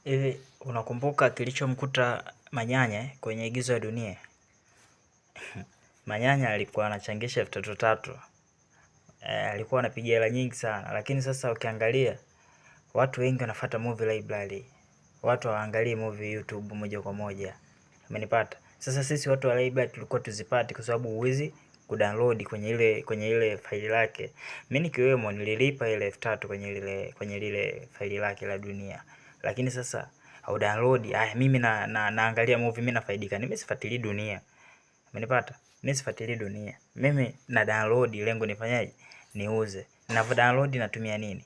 Hivi unakumbuka kilichomkuta Manyanya kwenye Igizo ya Dunia? Manyanya alikuwa anachangisha 3,000. Alikuwa anapiga hela nyingi sana, lakini sasa ukiangalia watu wengi wanafuata movie library. Watu hawaangalii movie YouTube moja kwa moja. Umenipata? Sasa sisi watu wa library tulikuwa tuzipati kwa sababu huwezi kudownload kwenye ile faili lake. Mimi nikiwemo nililipa ile 3,000 kwenye lile faili lake la Dunia. Lakini sasa au download mimi naangalia movie, mimi nafaidika. Mimi sifuatilii Dunia. Umenipata? Mimi sifuatilii Dunia. Mimi na download, lengo nifanyaje? Niuze. Ninavyo download natumia nini?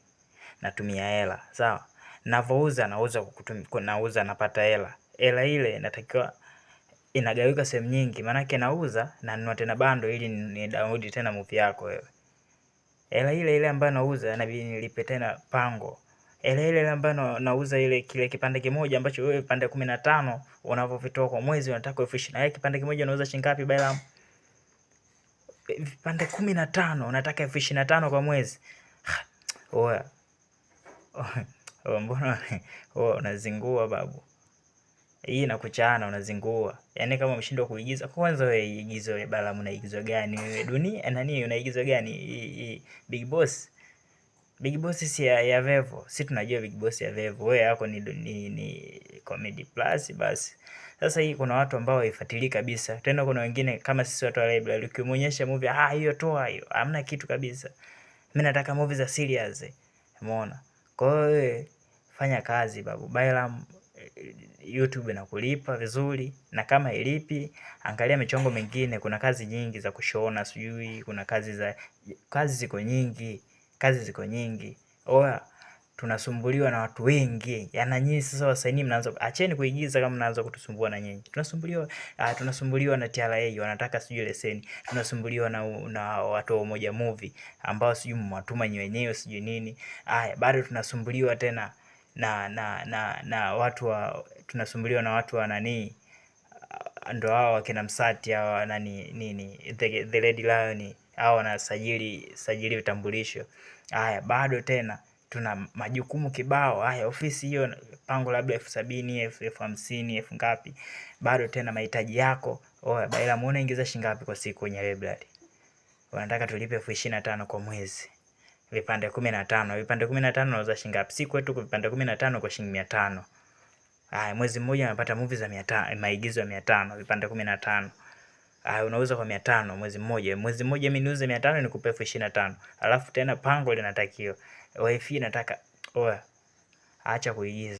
Natumia hela. Sawa? Ninavyouza nauza napata hela. Hela ile natakiwa inagawika sehemu nyingi. Maana yake nauza na ninunua tena bando ili ni download tena movie yako wewe. Hela ile ambayo nauza inabidi nilipe tena pango. Ile ambayo nauza kile kipande kimoja ambacho wewe vipande 15 unavyovitoa kwa mwezi unataka 20,000. Kipande kimoja unauza shilingi ngapi Bailam? Vipande 15 unataka 25,000 kwa mwezi. Oya. Mbona unazingua babu? Hii inakuchana, unazingua. Yaani kama umeshindwa kuigiza, kwanza wewe igizo wewe Bailam, unaigiza gani wewe? Dunia nani unaigiza gani? Big Boss. Big Boss si ya Vevo. Si tunajua Big Boss ya Vevo. Wewe yako ni Comedy Plus basi. Sasa hii kuna watu ambao haifuatilii kabisa. Tena kuna wengine kama sisi watu wa library, ukimuonyesha movie, hiyo toa hiyo. Hamna kitu kabisa. Mimi nataka movie za serious. Umeona? Kwa hiyo wewe fanya kazi babu. Bailam, YouTube inakulipa vizuri, na kama ilipi angalia michongo mingine. Kuna kazi nyingi za kushona, sijui kuna kazi ziko nyingi. Kazi ziko nyingi. Oya, tunasumbuliwa na watu wengi. Yana nyinyi sasa wasanii mnaanza, acheni kuigiza kama mnaanza kutusumbua na nyinyi. Tunasumbuliwa na TRA, wanataka sijui leseni. Tunasumbuliwa na watu wa Umoja Movie ambao sijui mwatuma nyinyi wenyewe sijui nini. Bado tunasumbuliwa tena na watu wa nani, ndo hao wakina Msati hao nini the Red Lion hao wanasajili vitambulisho. Bado tena tuna majukumu kibao. Ofisi hiyo pango labda 70,000, 50,000, elfu ngapi. Bado tena mahitaji yako. Bailam, unaingiza shilingi ngapi kwa siku kwenye library? Wanataka tulipe 25,000 kwa mwezi. Vipande 15. Vipande 15 unauza shilingi ngapi? Siku yetu kwa vipande 15 kwa shilingi 500. Mwezi mmoja unapata movie za 500, maigizo ya 500, vipande 15. Unauza kwa 500 mwezi mmoja. Mwezi mmoja mimi niuze 500 nikupe 25,000. Alafu tena pango linatakiwa. Wifi nataka. Acha kuigiza.